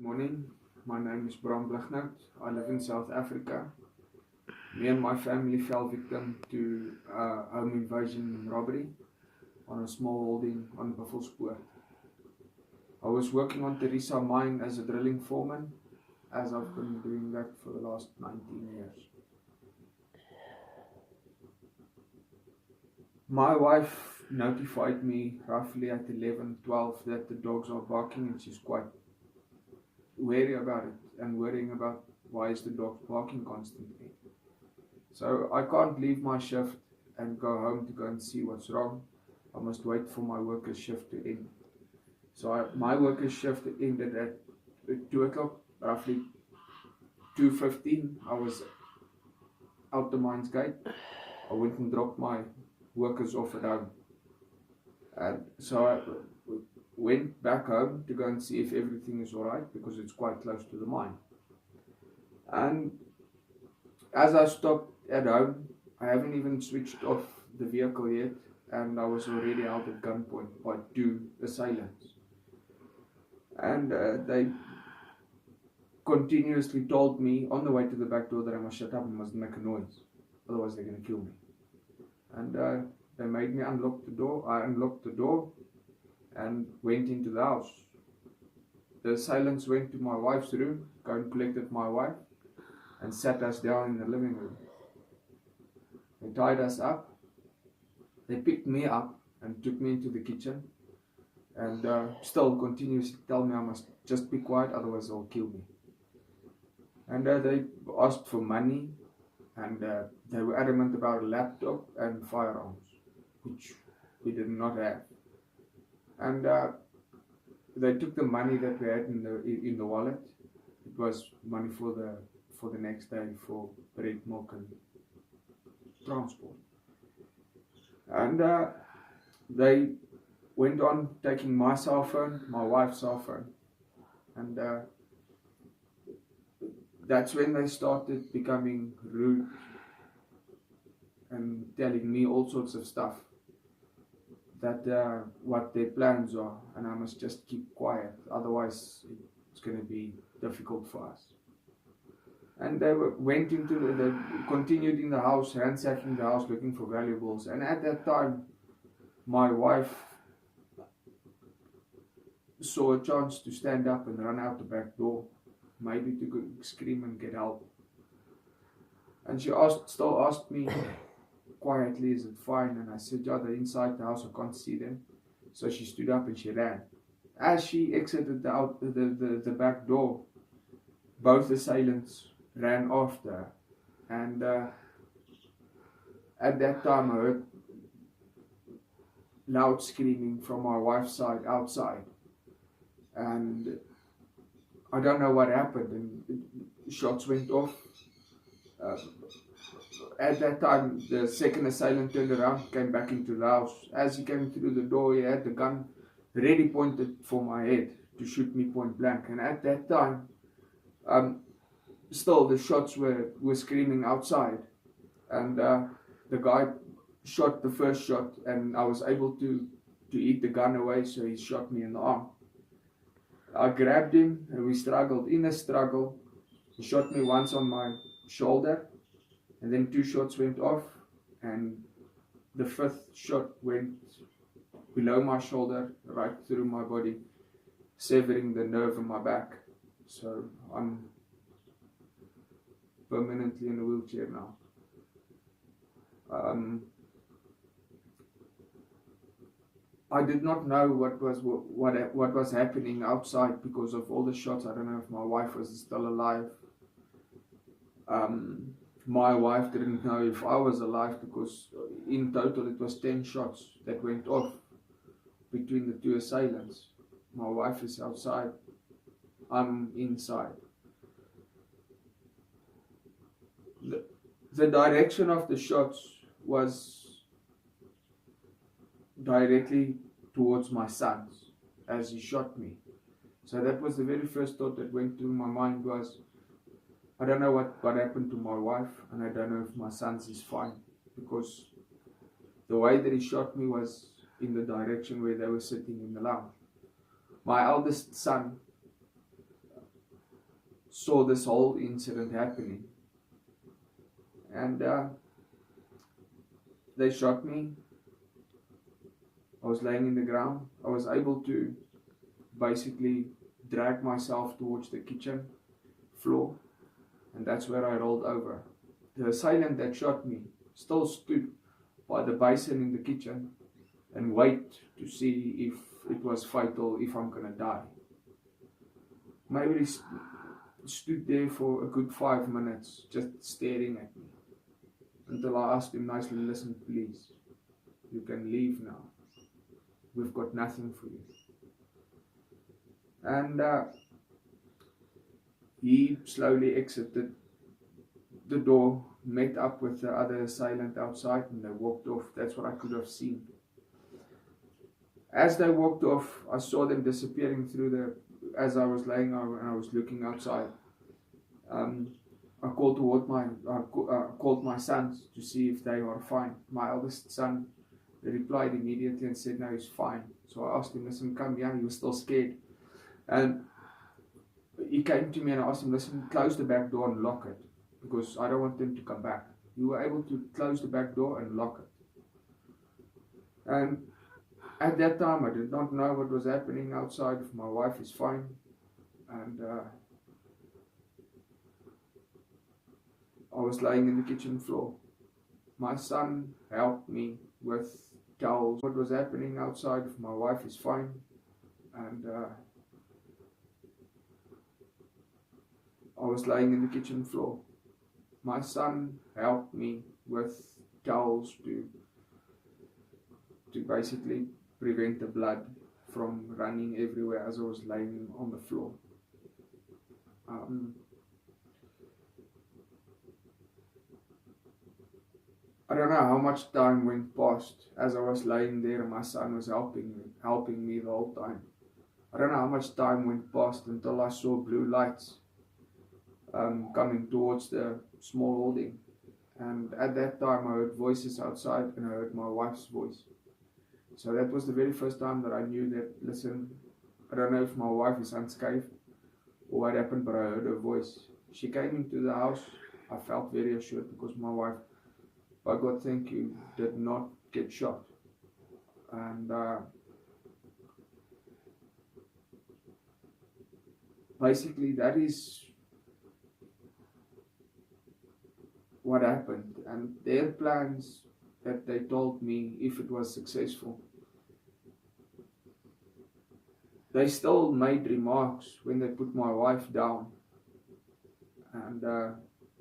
Morning, my name is Bram Blighnout. I live in South Africa. Me and my family fell victim to home invasion and robbery on a small holding on Buffelspoort. I was working on Teresa mine as a drilling foreman, as I've been doing that for the last 19 years. My wife notified me roughly at 11:12 that the dogs are barking, and she's quite wary about it and worrying about why is the dog barking constantly. So I can't leave my shift and go home to go and see what's wrong. I must wait for my worker's shift to end. So my worker's shift ended at 2 o'clock, roughly 2:15. I was out the mines gate. I went and dropped my workers off at home. And so I went back home to go and see if everything is alright, because it's quite close to the mine. And as I stopped at home, I haven't even switched off the vehicle yet, and I was already held at gunpoint by two assailants. And they continuously told me on the way to the back door that I must shut up and mustn't make a noise, otherwise they're going to kill me. And they made me unlock the door. I unlocked the door and went into the house. The assailants went to my wife's room, go and collected my wife, and sat us down in the living room. They tied us up. They picked me up and took me into the kitchen, and still continuously tell me I must just be quiet, otherwise they'll kill me. And they asked for money, and they were adamant about a laptop and firearms, which we did not have. And they took the money that we had in the wallet. It was money for the next day for bread, milk, and transport. And they went on taking my cell phone, my wife's cell phone, and that's when they started becoming rude and telling me all sorts of stuff, that what their plans are, and I must just keep quiet, otherwise it's going to be difficult for us. And they continued in the house, ransacking the house, looking for valuables. And at that time, my wife saw a chance to stand up and run out the back door, maybe to go scream and get help. And she still asked me quietly, is it fine? And I said, yeah, they're inside the house, I can't see them. So she stood up and she ran. As she exited the back door, both assailants ran after her. And at that time I heard loud screaming from my wife's side outside. And I don't know what happened, and shots went off. At that time, the second assailant turned around, came back into the house. As he came through the door, he had the gun ready pointed for my head to shoot me point blank. And at that time, still the shots were screaming outside. And the guy shot the first shot, and I was able to eat the gun away, so he shot me in the arm. I grabbed him, and we struggled. In a struggle, he shot me once on my shoulder, and then two shots went off, and the fifth shot went below my shoulder, right through my body, severing the nerve in my back. So I'm permanently in a wheelchair now. I did not know what was happening outside because of all the shots. I don't know if my wife was still alive. My wife didn't know if I was alive, because in total it was 10 shots that went off between the two assailants. My wife is outside, I'm inside. The direction of the shots was directly towards my sons as he shot me. So that was the very first thought that went through my mind was, I don't know what happened to my wife, and I don't know if my sons is fine, because the way that he shot me was in the direction where they were sitting in the lounge. My eldest son saw this whole incident happening. And they shot me. I was laying in the ground. I was able to basically drag myself towards the kitchen floor, and that's where I rolled over. The assailant that shot me still stood by the basin in the kitchen and waited to see if it was fatal, if I'm gonna die. Maybe he stood there for a good 5 minutes just staring at me until I asked him nicely, listen, please, you can leave now. We've got nothing for you. And he slowly exited the door, met up with the other assailant outside, and they walked off. That's what I could have seen. As they walked off, I saw them disappearing through as I was laying and I was looking outside. I called my sons to see if they were fine. My eldest son replied immediately and said, no, he's fine. So I asked him, listen, come here. He was still scared. And he came to me and I asked him, listen, close the back door and lock it, because I don't want them to come back. You were able to close the back door and lock it. And at that time, I did not know what was happening outside. My wife is fine. And I was laying in the kitchen floor. My son helped me with towels. What was happening outside? My wife is fine. And I was laying in the kitchen floor. My son helped me with towels to basically prevent the blood from running everywhere as I was laying on the floor. I don't know how much time went past as I was laying there and my son was helping me the whole time. I don't know how much time went past until I saw blue lights coming towards the small holding. And at that time I heard voices outside and I heard my wife's voice. So that was the very first time that I knew that, listen, I don't know if my wife is unscathed or what happened, but I heard her voice. She came into the house. I felt very assured because my wife, by God thank you, did not get shot. And basically that is what happened. And their plans that they told me, if it was successful, they still made remarks when they put my wife down. And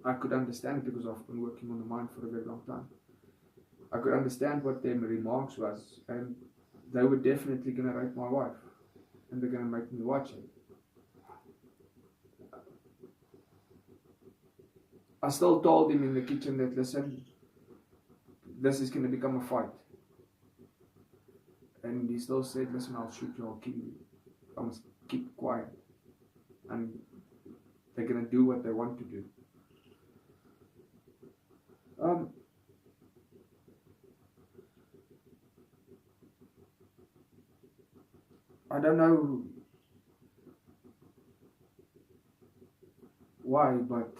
I could understand it because I've been working on the mine for a very long time. I could understand what their remarks was, and they were definitely going to rape my wife, and they're going to make me watch it. I still told him in the kitchen that, listen, this is going to become a fight. And he still said, listen, I'll shoot you, I'll kill you. I must keep quiet. And they're going to do what they want to do. I don't know why, but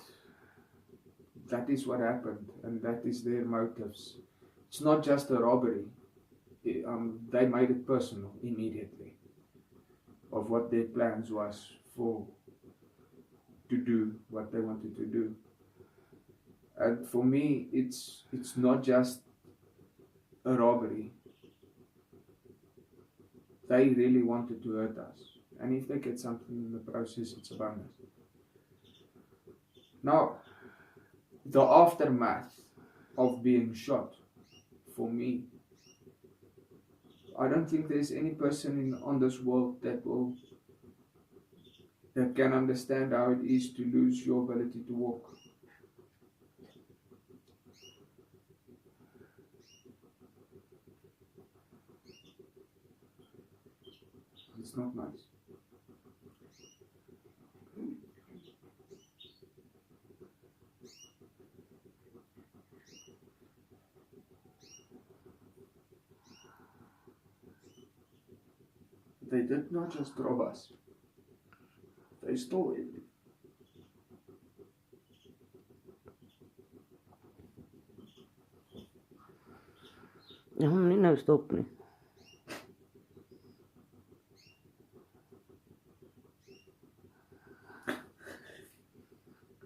that is what happened, and that is their motives. It's not just a robbery. They made it personal immediately of what their plans was to do what they wanted to do. And for me, it's not just a robbery. They really wanted to hurt us, and if they get something in the process, it's a bonus. Now, the aftermath of being shot, for me, I don't think there's any person on this world that can understand how it is to lose your ability to walk. It's not nice. They did not just rob us. They stole everything. Ja hom nie nou stop nie.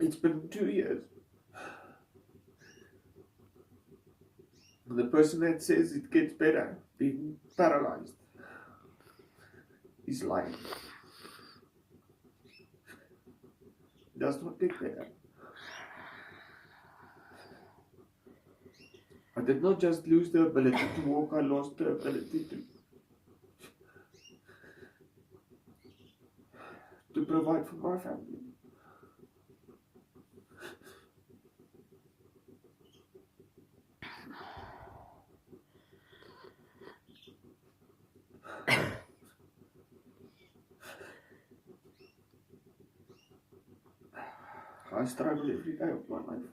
It's been 2 years. The person that says it gets better, being paralyzed, is lying. It does not get better. I did not just lose the ability to walk, I lost the ability to provide for my family. I struggle every day of my life.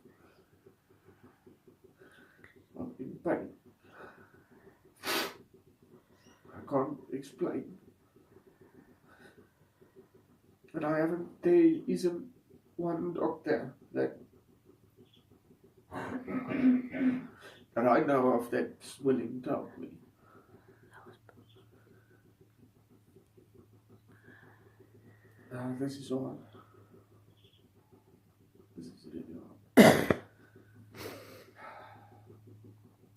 I'm in pain. I can't explain. And there isn't one doctor that I know of that's willing to help me. This is hard. This is really hard.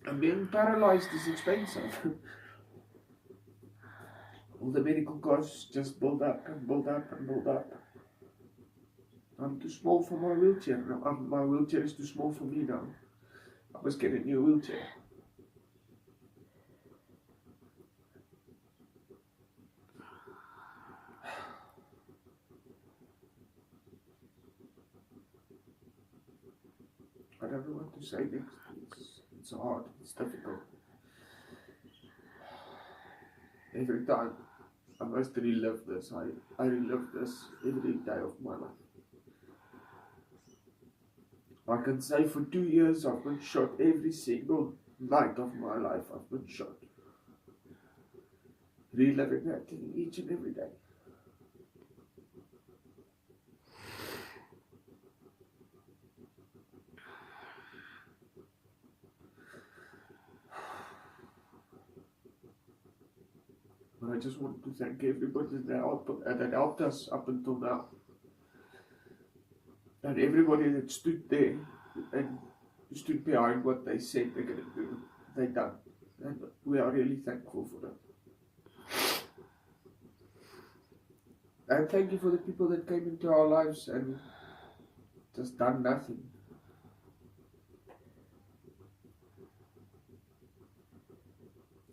And being paralyzed is expensive. All the medical costs just build up and build up and build up. I'm too small for my wheelchair now. My wheelchair is too small for me now. I must get a new wheelchair. I don't know what to say next. It's hard. It's difficult. Every time I must relive this. I relive this every day of my life. I can say for 2 years I've been shot every single night of my life. I've been shot. Reliving that thing each and every day. But I just want to thank everybody that helped us up until now. And everybody that stood there and stood behind what they said they're going to do, they done. And we are really thankful for that. And thank you for the people that came into our lives and just done nothing.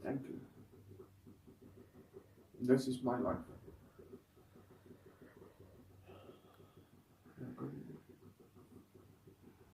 Thank you. This is my life.